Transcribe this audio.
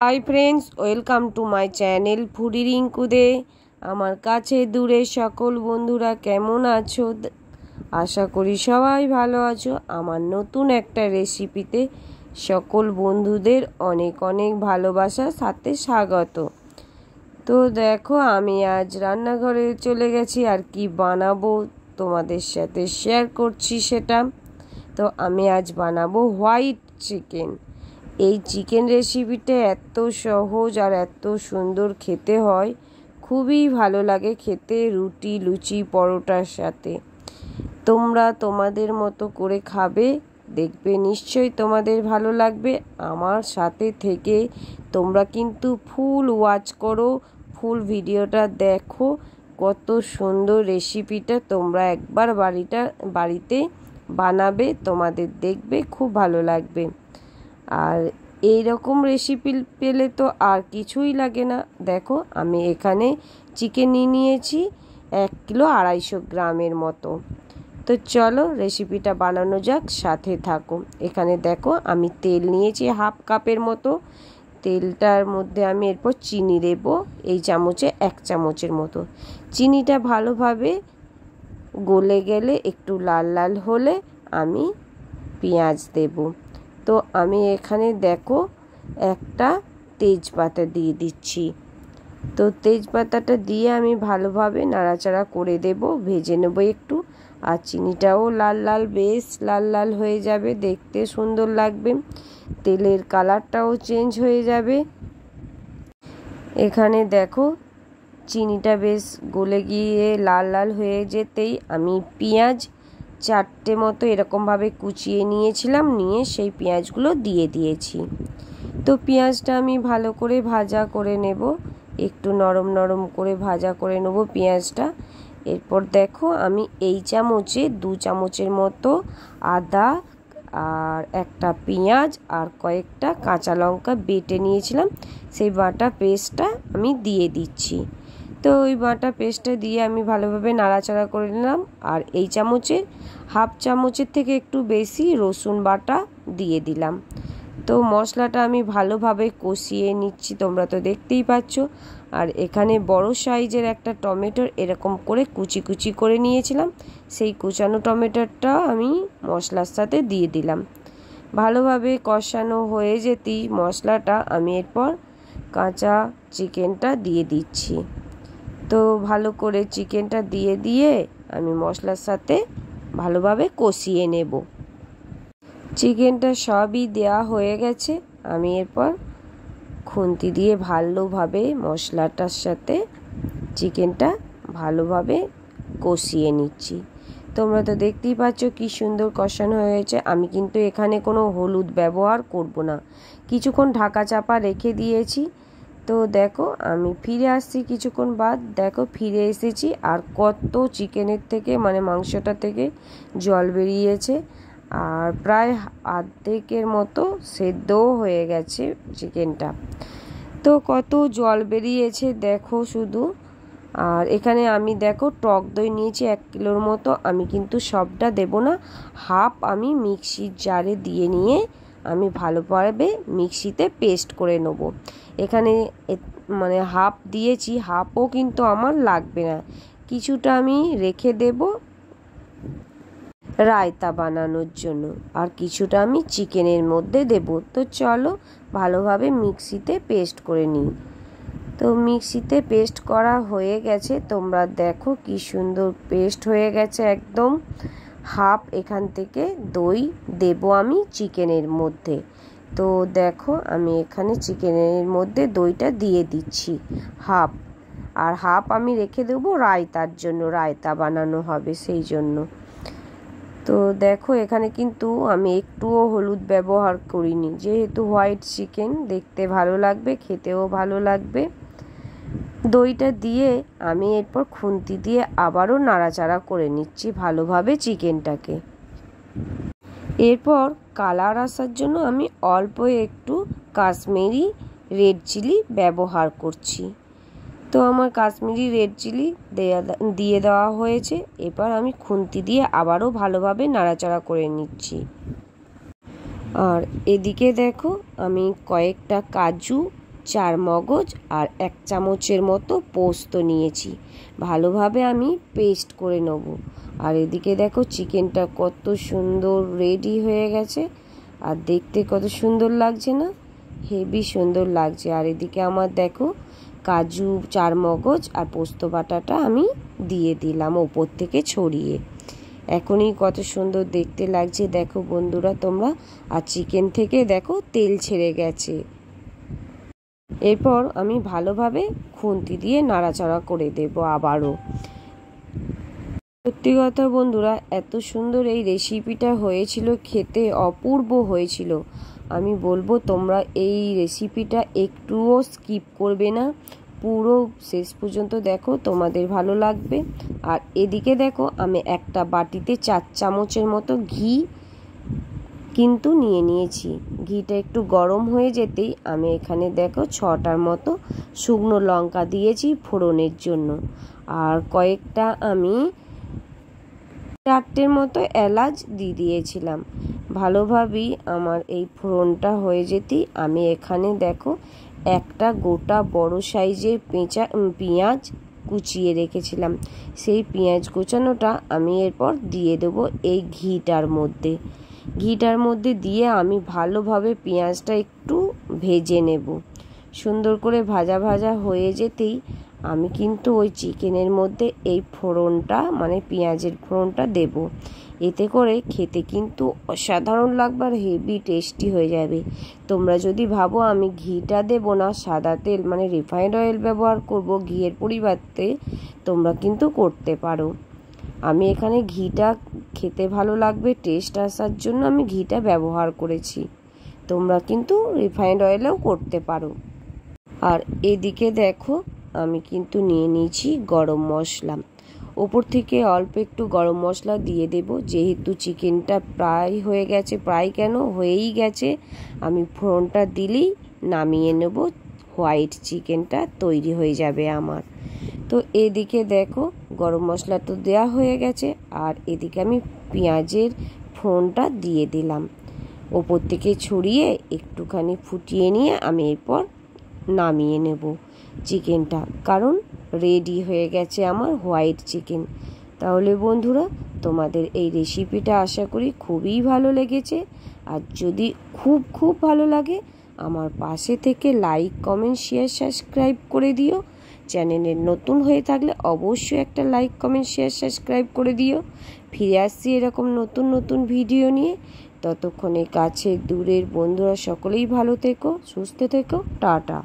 High friends, welcome to my channel foodie Rinku De. আমার কাছে দূরে সকল বন্ধুরা কেমন আছো? আশা করি সবাই ভালো আছো। আমার নতুন একটা রেসিপিতে সকল বন্ধুদের অনেক অনেক ভালোবাসার সাথে স্বাগত। তো দেখো, আমি আজ রান্নাঘরে চলে গেছি আর কি বানাবো তোমাদের সাথে শেয়ার করছি সেটা। তো আমি আজ বানাবো হোয়াইট চিকেন। এই চিকেন রেসিপিটা এত সহজ আর এত সুন্দর খেতে হয়, খুবই ভালো লাগে খেতে রুটি, লুচি, পরোটার সাথে। তোমরা তোমাদের মতো করে খাবে, দেখবে নিশ্চয়ই তোমাদের ভালো লাগবে। আমার সাথে থেকে তোমরা কিন্তু ফুল ওয়াচ করো, ফুল ভিডিওটা দেখো। কত সুন্দর রেসিপিটা, তোমরা একবার বাড়িতে বানাবে, তোমাদের দেখবে খুব ভালো লাগবে। আর এই রকম রেসিপি পেলে তো আর কিছুই লাগে না। দেখো, আমি এখানে চিকেন নিয়েছি 1 কিলো 250 গ্রামের মতো। তো চলো রেসিপিটা বানানো যাক, সাথে থাকো। এখানে দেখো, আমি তেল নিয়েছি 1/2 কাপের মতো। তেলটার মধ্যে আমি এরপর চিনি দেব, এই চামচে 1 চামচের মতো। চিনিটা ভালোভাবে গলে গেলে, একটু লাল লাল হলে আমি পেঁয়াজ দেব। তো আমি এখানে দেখো একটা তেজপাতা দিয়ে দিচ্ছি। তো তেজপাতাটা দিয়ে আমি ভালোভাবে নাড়াচাড়া করে দেব, ভেজে নেব একটু। আর চিনিটাও লাল লাল, বেশ লাল লাল হয়ে যাবে, দেখতে সুন্দর লাগবে, তেলের কালারটাও চেঞ্জ হয়ে যাবে। এখানে দেখো চিনিটা বেশ গলে গিয়ে লাল লাল হয়ে যেতেই আমি পেঁয়াজ 4টে মতো এরকমভাবে কুচিয়ে নিয়েছিলাম, নিয়ে সেই পেঁয়াজগুলো দিয়ে দিয়েছি। তো পেঁয়াজটা আমি ভালো করে ভাজা করে নেব, একটু নরম নরম করে ভাজা করে নেব পেঁয়াজটা। এরপর দেখো, আমি এই চামচে 2 চামচের মতো আদা আর একটা পেঁয়াজ আর কয়েকটা কাঁচা লঙ্কা বেটে নিয়েছিলাম, সেই বাটা পেস্টটা আমি দিয়ে দিচ্ছি। তো ওই বাটা পেস্টটা দিয়ে আমি ভালোভাবে নাড়াচাড়া করে নিলাম। আর এই চামচের 1/2 চামচের থেকে একটু বেশি রসুন বাটা দিয়ে দিলাম। তো মশলাটা আমি ভালোভাবে কষিয়ে নিচ্ছি, তোমরা তো দেখতেই পাচ্ছ। আর এখানে বড় সাইজের একটা টমেটো এরকম করে কুচি কুচি করে নিয়েছিলাম, সেই কুচানো টমেটোটা আমি মশলার সাথে দিয়ে দিলাম। ভালোভাবে কষানো হয়ে যেতেই মশলাটা আমি এরপর কাঁচা চিকেনটা দিয়ে দিচ্ছি। তো ভালো করে চিকেনটা দিয়ে আমি মশলার সাথে ভালোভাবে কষিয়ে নেব। চিকেনটা সবই দেওয়া হয়ে গেছে, আমি এরপর খুন্তি দিয়ে ভালোভাবে মশলাটার সাথে চিকেনটা ভালোভাবে কষিয়ে নিচ্ছি। তোমরা তো দেখতেই পাচ্ছ কি সুন্দর কষানো হয়েছে। আমি কিন্তু এখানে কোনো হলুদ ব্যবহার করব না, কিছুক্ষণ ঢাকা চাপা রেখে দিয়েছি। তো দেখো, আমি ফিরে আসছি কিছুক্ষণ বাদ। দেখো ফিরে এসেছি, আর কত চিকেনের থেকে মানে মাংসটা থেকে জল বেরিয়েছে, আর প্রায় অর্ধেকের মতো সেদ্ধও হয়ে গেছে চিকেনটা। তো কত জল বেরিয়েছে দেখো শুধু। আর এখানে আমি দেখো টক দই নিয়েছি 1 কিলোর মতো। আমি কিন্তু সবটা দেব না, হাফ আমি মিক্সির জারে দিয়ে নিয়ে আমি ভালোভাবে মিক্সিতে পেস্ট করে নেব। এখানে মানে হাফ দিয়েছি, হাফও কিন্তু আমার লাগবে না, কিছুটা আমি রেখে দেব রায়তা বানানোর জন্য, আর কিছুটা আমি চিকেনের মধ্যে দেব। তো চলো ভালোভাবে মিক্সিতে পেস্ট করে নিই। তো মিক্সিতে পেস্ট করা হয়ে গেছে, তোমরা দেখো কি সুন্দর পেস্ট হয়ে গেছে একদম। হাফ এখান থেকে দই দেব আমি চিকেনের মধ্যে। তো দেখো, আমি এখানে চিকেনের মধ্যে দইটা দিয়ে দিচ্ছি হাফ, আর হাফ আমি রেখে দেবো রায়তার জন্য, রায়তা বানানো হবে সেই জন্য। তো দেখো, এখানে কিন্তু আমি একটুও হলুদ ব্যবহার করিনি, যেহেতু হোয়াইট চিকেন দেখতে ভালো লাগবে, খেতেও ভালো লাগবে। দইটা দিয়ে আমি এরপর খুন্তি দিয়ে আবারও নাড়াচাড়া করে নিচ্ছি ভালোভাবে চিকেনটাকে। এরপর কালার আসার জন্য আমি অল্প একটু কাশ্মীরি রেড চিলি ব্যবহার করছি। তো আমার কাশ্মীরি রেড চিলি দিয়ে দেওয়া হয়েছে। এবার আমি খুন্তি দিয়ে আবারও ভালোভাবে নাড়াচাড়া করে নিচ্ছি। আর এদিকে দেখো, আমি কয়েকটা কাজু 4 মগজ আর 1 চামচের মতো পোস্ত নিয়েছি। ভালোভাবে আমি পেস্ট করে নেব। আর এদিকে দেখো চিকেনটা কত সুন্দর রেডি হয়ে গেছে, আর দেখতে কত সুন্দর লাগছে না, হেভি সুন্দর লাগছে। আর এদিকে আমার দেখো কাজু, 4 মগজ আর পোস্ত বাটাটা আমি দিয়ে দিলাম ওপর থেকে ছড়িয়ে। এখনই কত সুন্দর দেখতে লাগছে দেখো বন্ধুরা তোমরা। আর চিকেন থেকে দেখো তেল ছেড়ে গেছে। এরপর আমি ভালোভাবে খুন্তি দিয়ে নাড়াচাড়া করে দেব আবারও। সত্যি কথা বন্ধুরা, এত সুন্দর এই রেসিপিটা হয়েছিল, খেতে অপূর্ব হয়েছিল। আমি বলবো তোমরা এই রেসিপিটা একটুও স্কিপ করবে না, পুরো শেষ পর্যন্ত দেখো, তোমাদের ভালো লাগবে। আর এদিকে দেখো আমি একটা বাটিতে 4 চামচের মতো ঘি কিন্তু নিয়ে নিয়েছি। ঘিটা একটু গরম হয়ে যেতেই আমি এখানে দেখো 6টার মতো শুকনো লঙ্কা দিয়েছি ফোড়নের জন্য। আর কয়েকটা আমি 4টের মতো এলাচ দিয়ে দিয়েছিলাম। ভালোভাবেই আমার এই ফোড়নটা হয়ে যেতেই আমি এখানে দেখো একটা গোটা বড় সাইজের পেঁয়াজ কুচিয়ে রেখেছিলাম, সেই পেঁয়াজ কুচানোটা আমি এরপর দিয়ে দেবো এই ঘিটার মধ্যে। ঘিটার মধ্যে দিয়ে আমি ভালোভাবে পেঁয়াজটা একটু ভেজে নেব। সুন্দর করে ভাজা ভাজা হয়ে যেতেই আমি কিন্তু ওই চিকেনের মধ্যে এই ফোড়নটা মানে পেঁয়াজের ফোড়নটা দেব। এতে করে খেতে কিন্তু অসাধারণ লাগবে আর হেভি টেস্টি হয়ে যাবে। তোমরা যদি ভাবো আমি ঘিটা দেব না, সাদা তেল মানে রিফাইন্ড অয়েল ব্যবহার করব ঘিয়ের পরিবর্তে, তোমরা কিন্তু করতে পারো। আমি এখানে ঘিটা খেতে ভালো লাগবে, টেস্ট আসার জন্য আমি ঘিটা ব্যবহার করেছি। তোমরা কিন্তু রিফাইন্ড অয়েলেও করতে পারো। আর এদিকে দেখো আমি কিন্তু নিয়ে নিয়েছি গরম মশলা। ওপর থেকে অল্প একটু গরম মশলা দিয়ে দেব, যেহেতু চিকেনটা প্রায় হয়ে গেছে, প্রায় কেন হয়েই গেছে। আমি ফোড়নটা দিলেই নামিয়ে নেব, হোয়াইট চিকেনটা তৈরি হয়ে যাবে আমার। তো এদিকে দেখো গরম মশলা তো দেওয়া হয়ে গেছে, আর এদিকে আমি পেঁয়াজের ফোড়নটা দিয়ে দিলাম ওপর থেকে ছড়িয়ে একটুখানি ফুটিয়ে নিয়ে আমি এরপর নামিয়ে নেব চিকেনটা, কারণ রেডি হয়ে গেছে আমার হোয়াইট চিকেন। তাহলে বন্ধুরা তোমাদের এই রেসিপিটা আশা করি খুবই ভালো লেগেছে। আর যদি খুব ভালো লাগে আমার পাশে থেকে লাইক, কমেন্ট, শেয়ার, সাবস্ক্রাইব করে দিও। চ্যানেলে নতুন হয়ে থাকলে অবশ্যই একটা লাইক, কমেন্ট, শেয়ার, সাবস্ক্রাইব করে দিও। ফিরে আসছি এরকম নতুন ভিডিও নিয়ে। ততক্ষণে কাছে দূরের বন্ধুরা সকলেই ভালো থেকো, সুস্থ থেকো, টাটা।